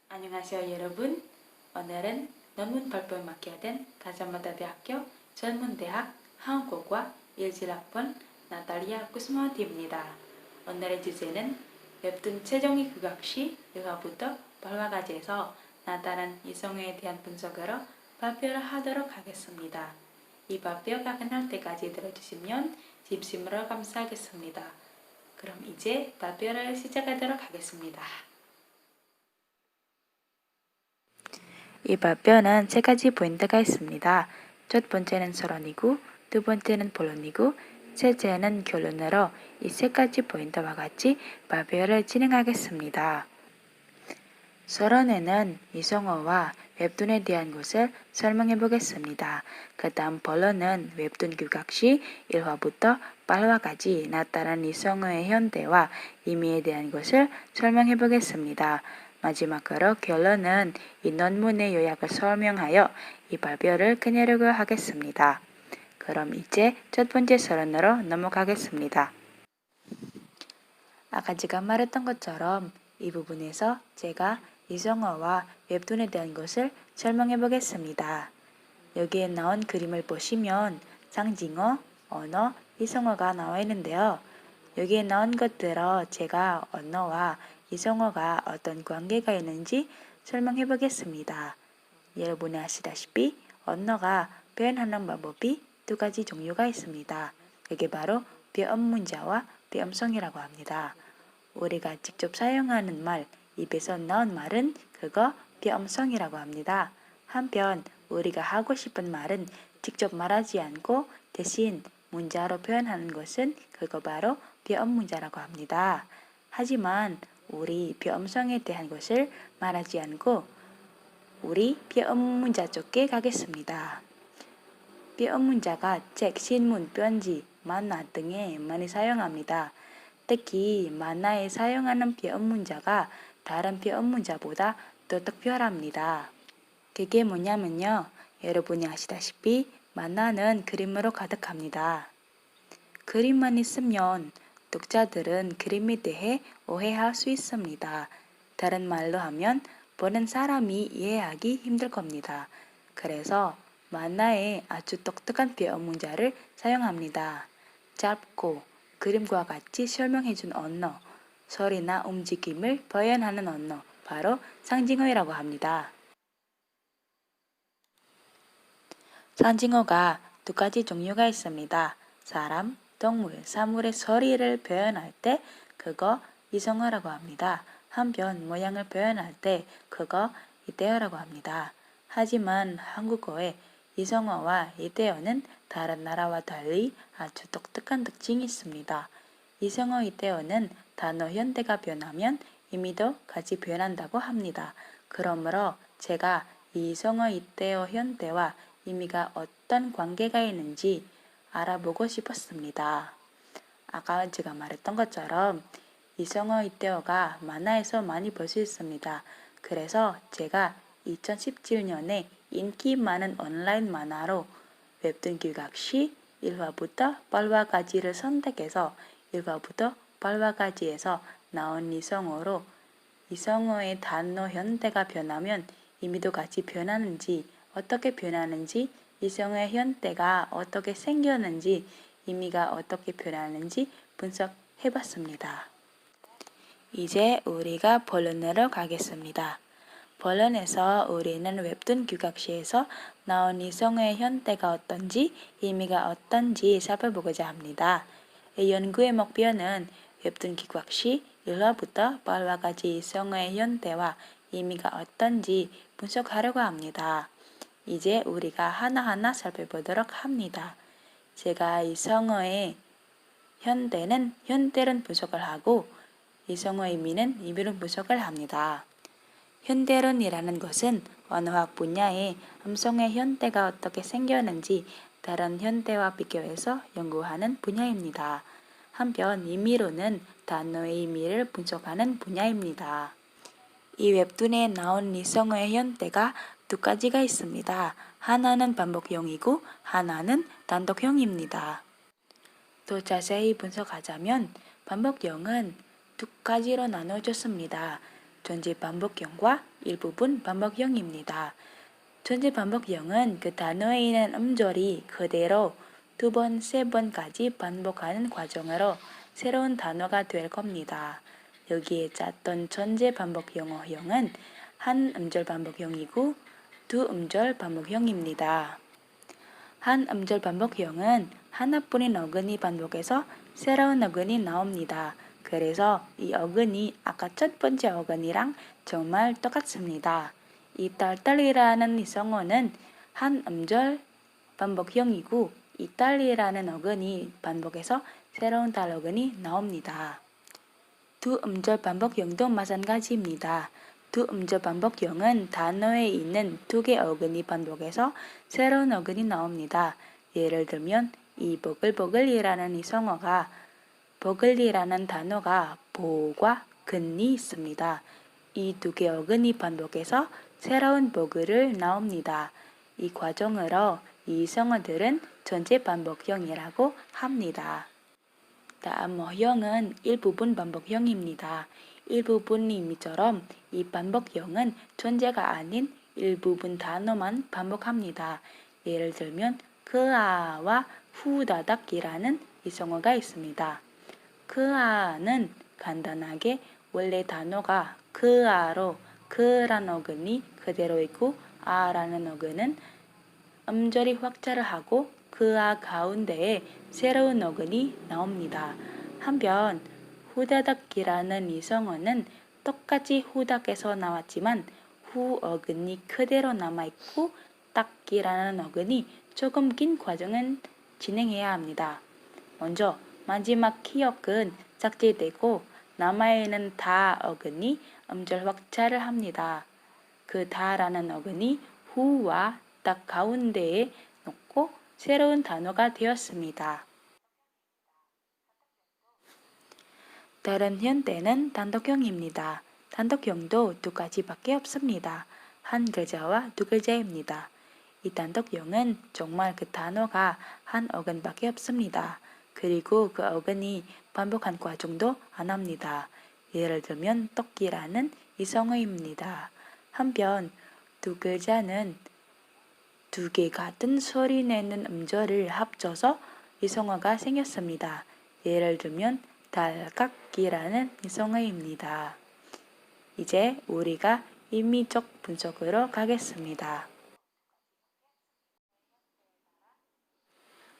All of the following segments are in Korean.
안녕하세요 여러분. 오늘은 논문 발표에 맡겨야 가자마다 대학교 전문대학 한국어과 1질학번 나탈리아 쿠스마티입니다. 오늘의 주제는 웹툰 최종의 국악시 1화부터 8화까지에서 나타난 이성애에 대한 분석으로 발표를 하도록 하겠습니다. 이 발표가 끝날 때까지 들어주시면 진심으로 감사하겠습니다. 그럼 이제 발표를 시작하도록 하겠습니다. 이 발표는 세 가지 포인트가 있습니다. 첫 번째는 서론이고, 두 번째는 본론이고, 셋째는 결론으로 이 세 가지 포인트와 같이 발표를 진행하겠습니다. 서론에는 이성어와 웹툰에 대한 것을 설명해 보겠습니다. 그 다음 본론은 웹툰 국악시 1화부터 8화까지 나타난 이성어의 현대와 의미에 대한 것을 설명해 보겠습니다. 마지막으로 결론은 이 논문의 요약을 설명하여 이 발표를 끝내려고 하겠습니다. 그럼 이제 첫 번째 서론으로 넘어가겠습니다. 아까 제가 말했던 것처럼 이 부분에서 제가 이성어와 웹툰에 대한 것을 설명해 보겠습니다. 여기에 나온 그림을 보시면 상징어, 언어, 이성어가 나와 있는데요. 여기에 나온 것들로 제가 언어와 이성어가 어떤 관계가 있는지 설명해 보겠습니다. 여러분이 아시다시피 언어가 표현하는 방법이 두 가지 종류가 있습니다. 그게 바로 비언문자와 비음성이라고 합니다. 우리가 직접 사용하는 말, 입에서 나온 말은 그거 비음성이라고 합니다. 한편 우리가 하고 싶은 말은 직접 말하지 않고 대신 문자로 표현하는 것은 그거 바로 비언문자라고 합니다. 하지만 우리 비음성에 대한 것을 말하지 않고 우리 비언문자 쪽에 가겠습니다. 비언문자가 책, 신문, 편지, 만화 등에 많이 사용합니다. 특히 만화에 사용하는 비언문자가 다른 비언문자보다 더 특별합니다. 그게 뭐냐면요. 여러분이 아시다시피 만화는 그림으로 가득합니다. 그림만 있으면 독자들은 그림에 대해 오해할 수 있습니다. 다른 말로 하면 보는 사람이 이해하기 힘들 겁니다. 그래서 만화에 아주 독특한 비언문자를 사용합니다. 짧고 그림과 같이 설명해준 언어, 소리나 움직임을 표현하는 언어, 바로 상징어라고 합니다. 상징어가 두 가지 종류가 있습니다. 사람, 동물, 사물의 소리를 표현할 때 그거 이성어라고 합니다. 한편 모양을 표현할 때 그거 이태어라고 합니다. 하지만 한국어의 이성어와 이태어는 다른 나라와 달리 아주 독특한 특징이 있습니다. 이성어 이태어는 단어 현대가 변하면 의미도 같이 변한다고 합니다. 그러므로 제가 이 이성어 이태어 현대와 의미가 어떤 관계가 있는지 알아보고 싶었습니다. 아까 제가 말했던 것처럼 이성어 이태어가 만화에서 많이 볼 수 있습니다. 그래서 제가 2017년에 인기 많은 온라인 만화로 웹툰 국악시 1화부터 8화까지를 선택해서 1화부터 8화까지에서 나온 이성어로 이성어의 단어 현대가 변하면 의미도 같이 변하는지 어떻게 변하는지 이성어의 현대가 어떻게 생겼는지 의미가 어떻게 변하는지 분석해봤습니다. 이제 우리가 본론으로 가겠습니다. 본론에서 우리는 웹툰 국악시에서 나온 이성어의 현대가 어떤지 의미가 어떤지 살펴보고자 합니다. 이 연구의 목표는 웹툰 국악시 1화부터 8화까지 이성어의 현대와 의미가 어떤지 분석하려고 합니다. 이제 우리가 하나하나 살펴보도록 합니다. 제가 이성어의 현대는 분석을 하고 이성어의 의미는 의미로 분석을 합니다. 현대론이라는 것은 언어학 분야의 음성의 현대가 어떻게 생겼는지 다른 현대와 비교해서 연구하는 분야입니다. 한편 의미론은 단어의 의미를 분석하는 분야입니다. 이 웹툰에 나온 이성어의 현대가 두 가지가 있습니다. 하나는 반복형이고 하나는 단독형입니다. 더 자세히 분석하자면 반복형은 두 가지로 나눠졌습니다. 전제 반복형과 일부분 반복형입니다. 전제 반복형은 그 단어에 있는 음절이 그대로 2번, 3번까지 반복하는 과정으로 새로운 단어가 될 겁니다. 여기에 짰던 전제 반복형어형은 한 음절 반복형이고 두 음절 반복형입니다. 한 음절 반복형은 하나뿐인 어근이 반복해서 새로운 어근이 나옵니다. 그래서 이 어근이 아까 첫 번째 어근이랑 정말 똑같습니다. 이 딸딸이라는 이성어는 한 음절 반복형이고 이 딸이라는 어근이 반복해서 새로운 딸 어근이 나옵니다. 두 음절 반복형도 마찬가지입니다. 두 음절 반복형은 단어에 있는 2개 어근이 반복해서 새로운 어근이 나옵니다. 예를 들면 이 보글보글이라는 이성어가 보글이라는 단어가 보가 근이 있습니다. 이 2개 어근이 반복해서 새로운 보글을 나옵니다. 이 과정으로 이 이성어들은 전제 반복형이라고 합니다. 다음 어형은 일부분 반복형입니다. 일부분 의미처럼 이 반복형은 전제가 아닌 일부분 단어만 반복합니다. 예를 들면 그아와 후다닥이라는 이성어가 있습니다. 그아는 간단하게 원래 단어가 그아로 그란 어근이 그대로 있고 아라는 어근은 음절이 확자를 하고 그아 가운데에 새로운 어근이 나옵니다. 한편 후다닥이라는 이성어는 똑같이 후닥에서 나왔지만 후 어근이 그대로 남아있고 닥이라는 어근이 조금 긴 과정을 진행해야 합니다. 먼저 마지막 키역은 삭제되고 남아있는 다 어근이 음절 확자를 합니다. 그 다라는 어근이 후와 딱 가운데에 놓고 새로운 단어가 되었습니다. 다른 현대는 단독형입니다. 단독형도 2가지밖에 없습니다. 한 글자와 2글자입니다. 이 단독형은 정말 그 단어가 한 어근밖에 없습니다. 그리고 그 어근이 반복한 과정도 안 합니다. 예를 들면 떡기라는 이성어입니다. 한편 2글자는 2개 같은 소리 내는 음절을 합쳐서 이성어가 생겼습니다. 예를 들면 달각기라는 이성어입니다. 이제 우리가 의미적 분석으로 가겠습니다.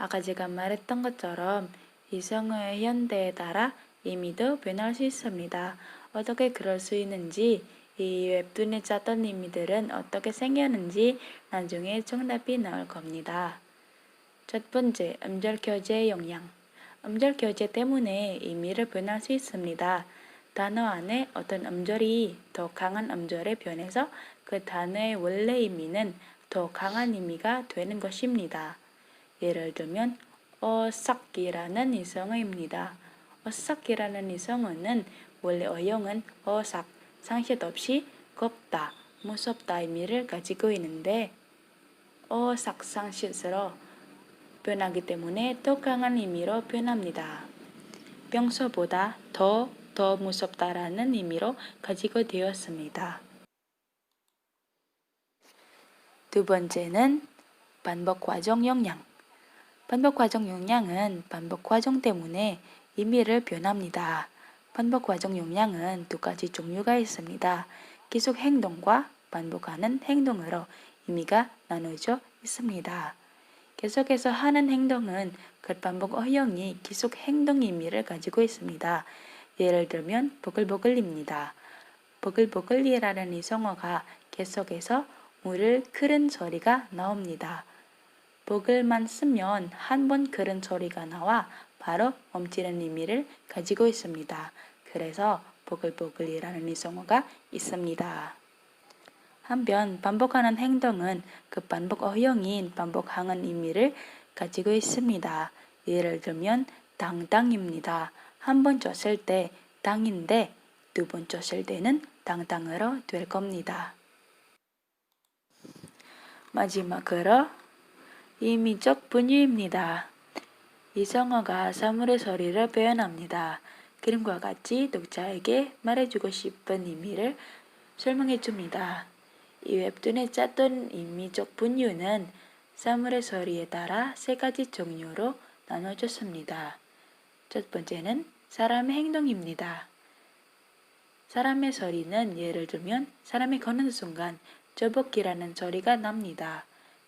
아까 제가 말했던 것처럼 이성어의 현대에 따라 의미도 변할 수 있습니다. 어떻게 그럴 수 있는지, 이 웹툰에 짰던 의미들은 어떻게 생겼는지 나중에 정답이 나올 겁니다. 첫 번째, 음절 교재의 영향. 음절 교재 때문에 의미를 변할 수 있습니다. 단어 안에 어떤 음절이 더 강한 음절에 변해서 그 단어의 원래 의미는 더 강한 의미가 되는 것입니다. 예를 들면 어삭이라는 이성어입니다. 어삭이라는 이성어는 원래 어형은 어삭, 상실 없이 겁다, 무섭다 의미를 가지고 있는데 어삭 상실으로 변하기 때문에 더 강한 의미로 변합니다. 평소보다 더 무섭다라는 의미로 가지고 되었습니다. 두 번째는 반복 과정 영향. 반복 과정 영향은 반복 과정 때문에 의미를 변합니다. 반복 과정 영향은 2가지 종류가 있습니다. 계속 행동과 반복하는 행동으로 의미가 나눠져 있습니다. 계속해서 하는 행동은 그 반복 어형이 계속 행동 의미를 가지고 있습니다. 예를 들면 보글보글입니다. 보글보글이라는 이성어가 계속해서 물을 끓는 소리가 나옵니다. 보글만 쓰면 한 번 끓는 소리가 나와 바로 멈추는 의미를 가지고 있습니다. 그래서 보글보글이라는 이성어가 있습니다. 한편 반복하는 행동은 그 반복 어형인 반복하는 의미를 가지고 있습니다. 예를 들면 당당입니다. 한 번 쪘을 때 당인데 2번 쪘을 때는 당당으로 될 겁니다. 마지막으로 의미적 분유입니다. 이성어가 사물의 소리를 표현합니다. 그림과 같이 독자에게 말해주고 싶은 의미를 설명해 줍니다. 이 웹툰의 짰던 의미적 분류는 사물의 소리에 따라 세 가지 종류로 나눠졌습니다. 첫 번째는 사람의 행동입니다. 사람의 소리는 예를 들면 사람이 걷는 순간 저벅이라는 소리가 납니다.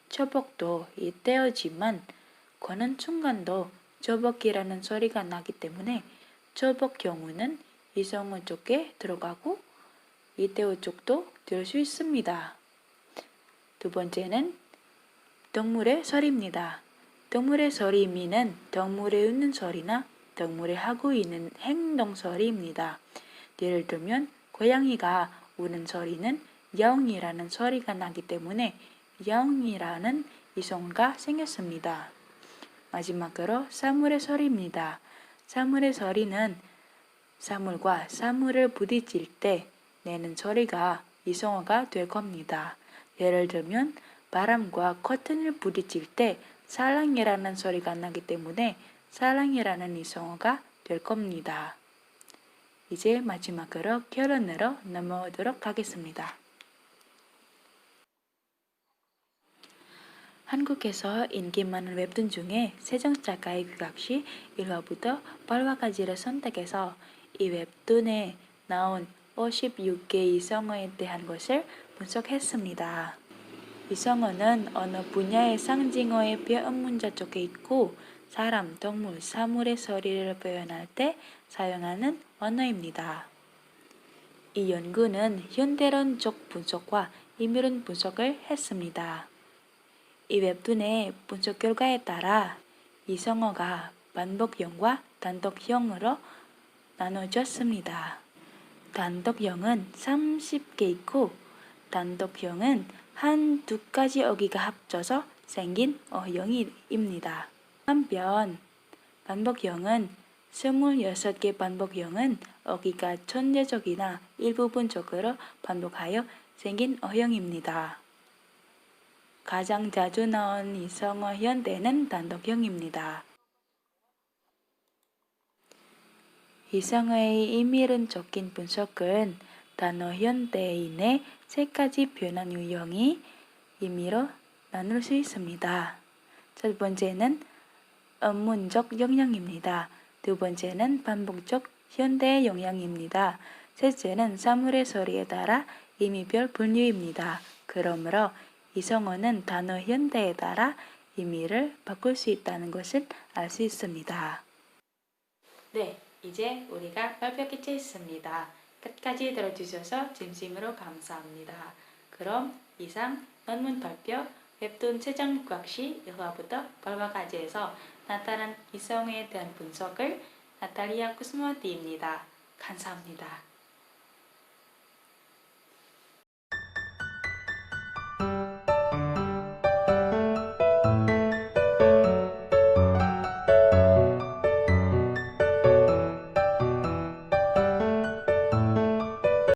저벅도 이때어지만 걷는 순간도 저벅이라는 소리가 나기 때문에 저벅 경우는 이성어 쪽에 들어가고 이때어 쪽도 들을 수 있습니다. 두 번째는 동물의 소리입니다. 동물의 소리 의미는 동물의 웃는 소리나 동물이 하고 있는 행동 소리입니다. 예를 들면 고양이가 우는 소리는 야옹이라는 소리가 나기 때문에 야옹이라는 이성어가 생겼습니다. 마지막으로 사물의 소리입니다. 사물의 소리는 사물과 사물을 부딪힐 때 내는 소리가 이성어가 될 겁니다. 예를 들면 바람과 커튼을 부딪힐 때 살랑이라는 소리가 나기 때문에 살랑이라는 이성어가 될 겁니다. 이제 마지막으로 결론으로 넘어오도록 하겠습니다. 한국에서 인기 많은 웹툰 중에 세정 작가의 국악시 1화부터 8화까지를 선택해서 이 웹툰에 나온 56개 이성어에 대한 것을 분석했습니다. 이성어는 어느 분야의 상징어의 표현 문자 쪽에 있고 사람, 동물, 사물의 소리를 표현할 때 사용하는 언어입니다. 이 연구는 현대론적 분석과 인물론 분석을 했습니다. 이 웹툰의 분석 결과에 따라 이성어가 반복형과 단독형으로 나눠졌습니다. 단독형은 30개 있고 단독형은 한두 가지 어귀가 합쳐서 생긴 어형입니다. 한편 반복형은 26개 반복형은 어귀가 전체적이나 일부분적으로 반복하여 생긴 어형입니다. 가장 자주 나온 이성어 현대는 단독형입니다. 이성어의 의미론적인 분석은 단어 현대인의 세 가지 변환 유형이 의미로 나눌 수 있습니다. 첫 번째는 언문적 영향입니다. 두 번째는 반복적 현대의 영향입니다. 셋째는 사물의 소리에 따라 의미별 분류입니다. 그러므로 이성어는 단어 현대에 따라 의미를 바꿀 수 있다는 것을 알 수 있습니다. 네, 이제 우리가 발표 끝이었습니다. 끝까지 들어주셔서 진심으로 감사합니다. 그럼 이상 논문 발표 웹툰 세정 국악시 1화부터 8화까지에서 나타난 이성어에 대한 분석을 나탈리아 쿠스모티입니다. 감사합니다.